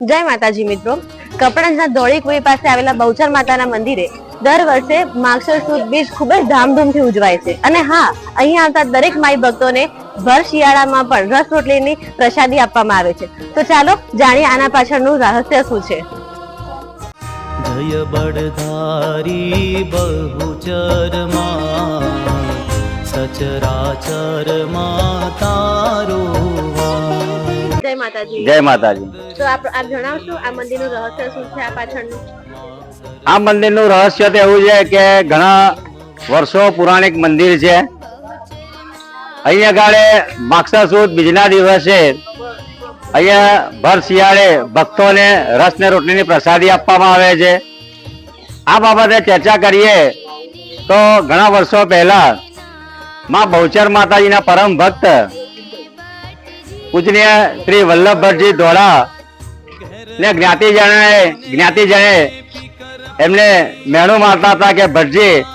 જય માતાજી મિત્રો, કપડંજના ધોળી કુઈ પાસે આવેલા બહુચર માતાના મંદિરે દર વર્ષે માગસર સુદ બીજ ખૂબ જ ધામધૂમથી ઉજવાય છે. અને હા, અહીંયા આવતા દરેક માઈ ભક્તોને ભર શિયાળામાં પણ રસ રોટલીની પ્રસાદી આપવામાં આવે છે. તો ચાલો જાણીએ આના પાછળનું રહસ્ય શું છે. જય બળધારી બહુચર માં સચરાચર માં તારો જય માતાજી. જય માતાજી. તો આપ જણાવશો આ મંદિરનું રહસ્ય શું છે આ પાછળનું? આ મંદિરનું રહસ્ય તો એવું છે કે ઘણા વર્ષો પુરાણિક મંદિર છે. અહીંયા ગાળે માગસર સુદ બીજના દિવસે અહીંયા ભર શિયાળે ભક્તોને રસ ને રોટલીની પ્રસાદી આપવામાં આવે છે. આ બાબતે ચર્ચા કરીએ તો ઘણા વર્ષો પહેલા માં બહુચર માતાજીના પરમ ભક્ત પૂજનીય શ્રી વલ્લભભટ્ટજી ધોળા ને જ્ઞાતિજને એમને મેણું મારતા હતા કે ભટ્ટજી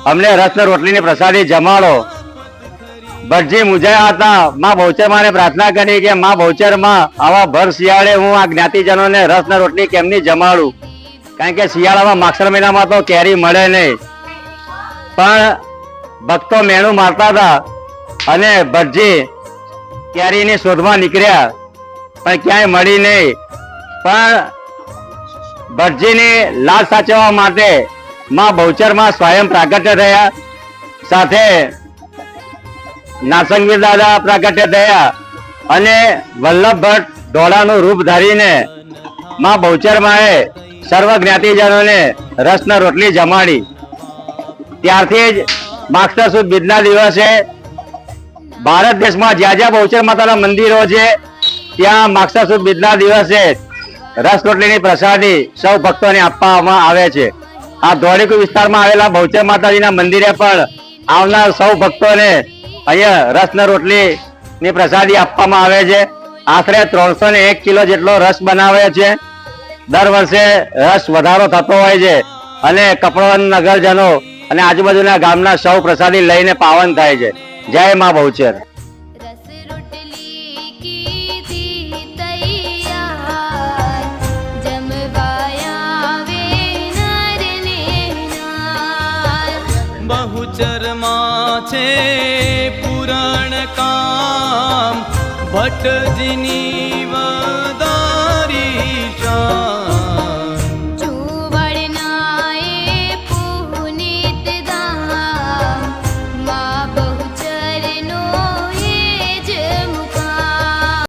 અમને રસ ને રોટલીની પ્રસાદી જમાડો. ભટ્ટજી મૂંઝાયા હતા. માં બહુચરમાને પ્રાર્થના કરી કે માં બહુચરમાં આવા ભર શિયાળે હું આ જ્ઞાતિજનોને રસ ને રોટલી કેમની જમાડું, કારણ કે શિયાળામાં માગસર મહિનામાં તો કેરી મળે નહીં. પણ ભક્તો મેણું મારતા હતા અને ભટ્ટજી કેરીની શોધમાં નીકળ્યા પણ ક્યાંય મળી નહીં. પણ ભટ્ટજીની લાજ સાચવવા માટે માં બહુચરમાં સ્વયં પ્રાગટ્ય થયા. સાથે નાસંગવીર દાદા પ્રાગટ્ય થયા અને વલ્લભભટ્ટ ધોળાનું રૂપ ધારીને માં બહુચરમાએ સર્વ જ્ઞાતિજનોને રસના રોટલી જમાડી. ત્યારથી જ માગસર સુદ બીજના દિવસે ભારત દેશમાં જ્યાં જ્યાં બહુચર માતાના મંદિરો છે ત્યાં માગસર સુદ બીજના દિવસે રસ રોટલીની પ્રસાદી સૌ ભક્તોને આપવામાં આવે છે. આ ધોળીકુઈ વિસ્તારમાં આવેલા બહુચર માતાજીના મંદિરે પણ આવનાર સૌ ભક્તોને અહીંયા રસ ને રોટલીની પ્રસાદી આપવામાં આવે છે. આશરે 301 કિલો જેટલો રસ બનાવે છે. દર વર્ષે રસ વધારો થતો હોય છે અને કપડવંજ નગરજનો અને આજુબાજુના ગામના સૌ પ્રસાદી લઈને પાવન થાય છે. જય માં બહુચર. બહુચરમાં છે પુરાણ કામ ભટ્ટજીની